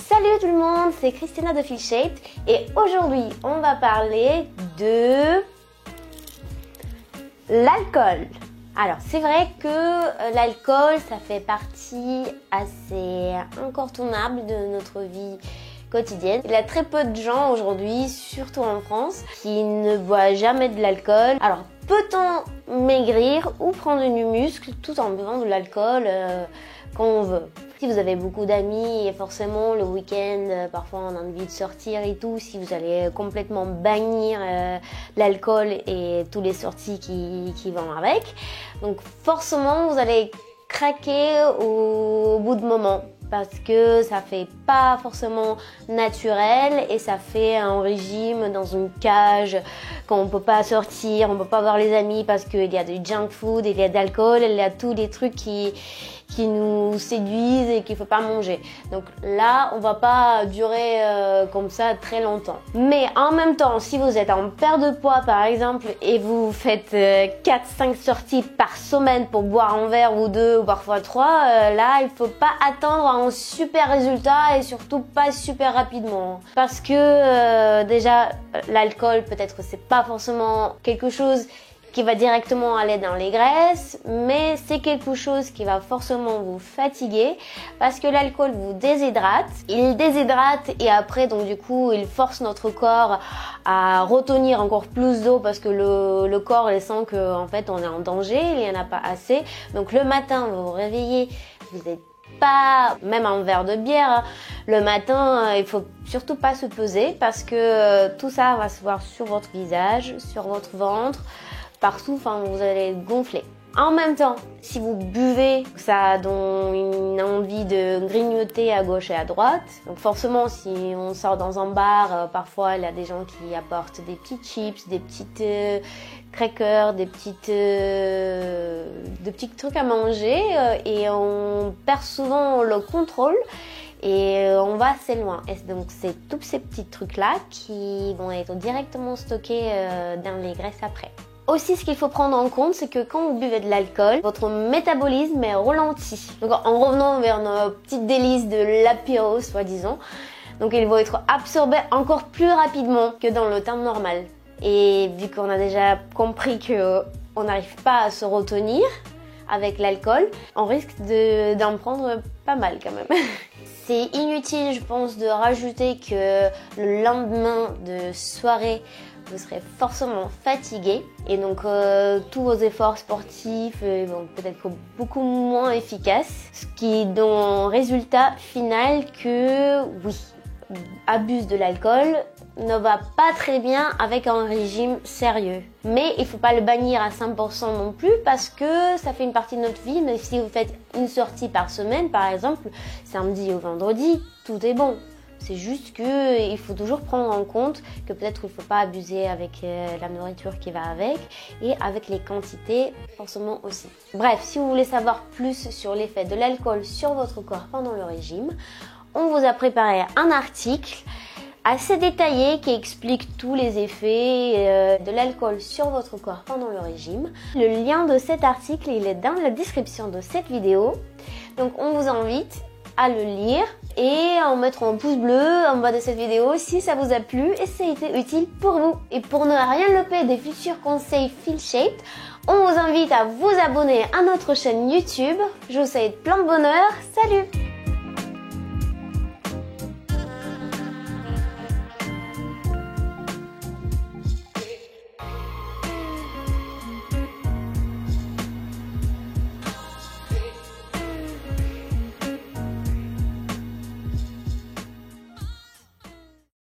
Salut tout le monde, c'est Christina de Feelshaped et aujourd'hui on va parler de l'alcool. Alors c'est vrai que l'alcool ça fait partie assez incontournable de notre vie quotidienne. Il y a très peu de gens aujourd'hui, surtout en France, qui ne boivent jamais de l'alcool. Alors peut-on maigrir ou prendre du muscle tout en buvant de l'alcool quand on veut? Si vous avez beaucoup d'amis et forcément le week-end, parfois on a envie de sortir et tout, si vous allez complètement bannir l'alcool et toutes les sorties qui vont avec, donc forcément vous allez craquer au bout de moment parce que ça fait pas forcément naturel et ça fait un régime dans une cage quand on peut pas sortir, on peut pas voir les amis parce qu'il y a du junk food, il y a de l'alcool, il y a tous les trucs qui nous séduisent et qu'il faut pas manger. Donc là, on va pas durer comme ça très longtemps. Mais en même temps, si vous êtes en perte de poids par exemple et vous faites 4-5 sorties par semaine pour boire un verre ou deux ou parfois 3, là, il faut pas attendre un super résultat et surtout pas super rapidement. Parce que déjà, l'alcool peut-être que c'est pas forcément quelque chose qui va directement aller dans les graisses, mais c'est quelque chose qui va forcément vous fatiguer parce que l'alcool vous déshydrate. Il déshydrate et après donc du coup il force notre corps à retenir encore plus d'eau parce que le corps il sent que en fait on est en danger, il n'y en a pas assez. Donc le matin vous vous réveillez, vous êtes pas, même un verre de bière, le matin, il faut surtout pas se peser parce que tout ça va se voir sur votre visage, sur votre ventre, partout, enfin vous allez gonfler. En même temps, si vous buvez, ça donne une envie de grignoter à gauche et à droite. Donc forcément, si on sort dans un bar, parfois il y a des gens qui apportent des petits chips, des petites crackers, des petits trucs à manger et on perd souvent le contrôle. Et on va assez loin. Et donc c'est tous ces petits trucs-là qui vont être directement stockés dans les graisses après. Aussi, ce qu'il faut prendre en compte, c'est que quand vous buvez de l'alcool, votre métabolisme est ralenti. Donc en revenant vers nos petites délices de l'apéro, soi-disant, donc ils vont être absorbés encore plus rapidement que dans le temps normal. Et vu qu'on a déjà compris qu'on n'arrive pas à se retenir avec l'alcool, on risque d'en prendre pas mal quand même. C'est inutile, je pense, de rajouter que le lendemain de soirée, vous serez forcément fatigué et donc tous vos efforts sportifs vont peut-être beaucoup moins efficaces. Ce qui donne un résultat final que oui, abuse de l'alcool ne va pas très bien avec un régime sérieux. Mais il ne faut pas le bannir à 100% non plus parce que ça fait une partie de notre vie. Mais si vous faites une sortie par semaine, par exemple, samedi ou vendredi, tout est bon. C'est juste qu'il faut toujours prendre en compte que peut-être il ne faut pas abuser avec la nourriture qui va avec et avec les quantités forcément aussi. Bref, si vous voulez savoir plus sur l'effet de l'alcool sur votre corps pendant le régime, on vous a préparé un article assez détaillé qui explique tous les effets de l'alcool sur votre corps pendant le régime. Le lien de cet article, il est dans la description de cette vidéo. Donc on vous invite à le lire et à en mettre un pouce bleu en bas de cette vidéo si ça vous a plu et ça a été utile pour vous. Et pour ne rien louper des futurs conseils Feelshaped, on vous invite à vous abonner à notre chaîne YouTube. Je vous souhaite plein de bonheur. Salut!